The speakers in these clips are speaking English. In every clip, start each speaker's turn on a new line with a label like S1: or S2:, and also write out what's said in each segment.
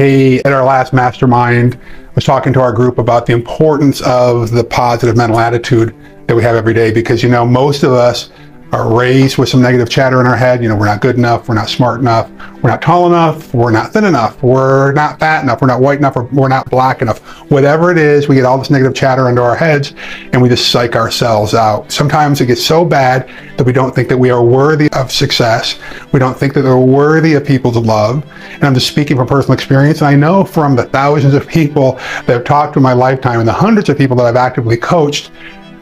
S1: Hey, at our last mastermind, I was talking to our group about the importance of the positive mental attitude that we have every day, because, most of us are raised with some negative chatter in our head. We're not good enough, we're not smart enough, we're not tall enough, we're not thin enough, we're not fat enough, we're not white enough, or we're not black enough. Whatever it is, we get all this negative chatter into our heads and we just psych ourselves out. Sometimes it gets so bad that we don't think that we are worthy of success. We don't think that we're worthy of people's love. And I'm just speaking from personal experience. And I know from the thousands of people that I've talked to in my lifetime and the hundreds of people that I've actively coached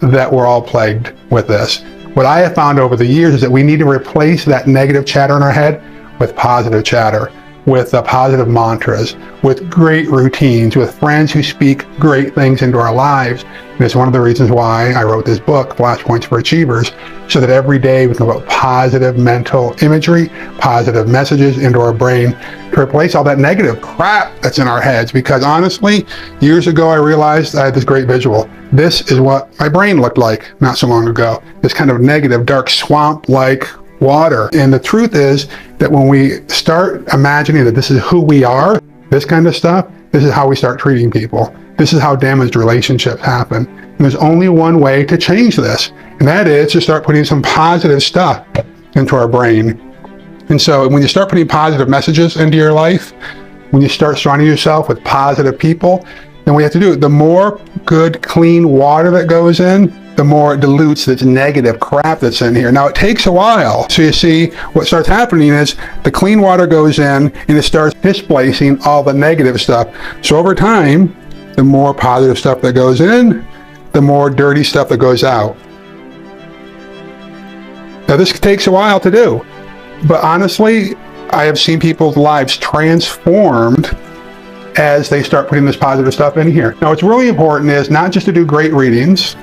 S1: that we're all plagued with this. What I have found over the years is that we need to replace that negative chatter in our head with positive chatter, with positive mantras, with great routines, with friends who speak great things into our lives. And it's one of the reasons why I wrote this book, Flashpoints for Achievers, so that every day we can put positive mental imagery, positive messages into our brain to replace all that negative crap that's in our heads. Because honestly, years ago I realized I had this great visual. This is what my brain looked like not so long ago. This kind of negative, dark swamp-like water. And the truth is that when we start imagining that this is who we are, this kind of stuff, this is how we start treating people. This is how damaged relationships happen. And there's only one way to change this, and that is to start putting some positive stuff into our brain. And so when you start putting positive messages into your life, when you start surrounding yourself with positive people, then what you have to do, the more good, clean water that goes in, the more it dilutes this negative crap that's in here. Now, it takes a while. So you see, what starts happening is the clean water goes in and it starts displacing all the negative stuff. So over time, the more positive stuff that goes in, the more dirty stuff that goes out. Now, this takes a while to do, but honestly, I have seen people's lives transformed as they start putting this positive stuff in here. Now, what's really important is not just to do great readings,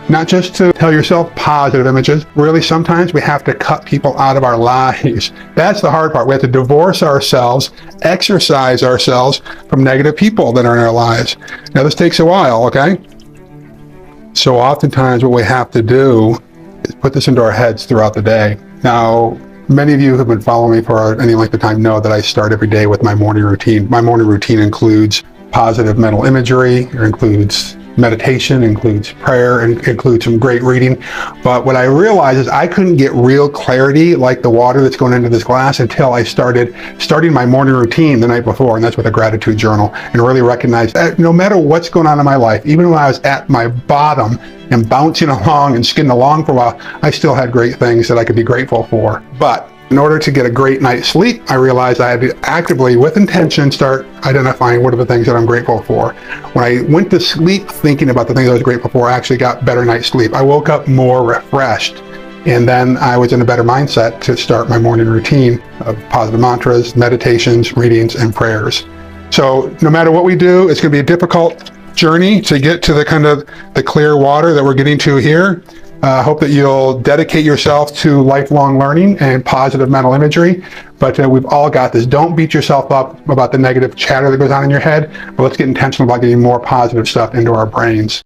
S1: not just to tell yourself positive images. Really, sometimes we have to cut people out of our lives. That's the hard part. We have to divorce ourselves, exorcise ourselves from negative people that are in our lives. Now, this takes a while, okay? So oftentimes what we have to do is put this into our heads throughout the day. Now, many of you who have been following me for any length of time know that I start every day with my morning routine. My morning routine includes positive mental imagery, it includes meditation, includes prayer, and includes some great reading. But what I realized is I couldn't get real clarity like the water that's going into this glass until I starting my morning routine the night before, and that's with a gratitude journal, and really recognized that no matter what's going on in my life, even when I was at my bottom and bouncing along and skidding along for a while, I still had great things that I could be grateful for. But in order to get a great night's sleep, I realized I had to actively, with intention, start identifying what are the things that I'm grateful for. When I went to sleep thinking about the things I was grateful for, I actually got better night's sleep. I woke up more refreshed, and then I was in a better mindset to start my morning routine of positive mantras, meditations, readings, and prayers. So no matter what we do, it's going to be a difficult journey to get to the clear water that we're getting to here. I hope that you'll dedicate yourself to lifelong learning and positive mental imagery. But we've all got this. Don't beat yourself up about the negative chatter that goes on in your head, but let's get intentional about getting more positive stuff into our brains.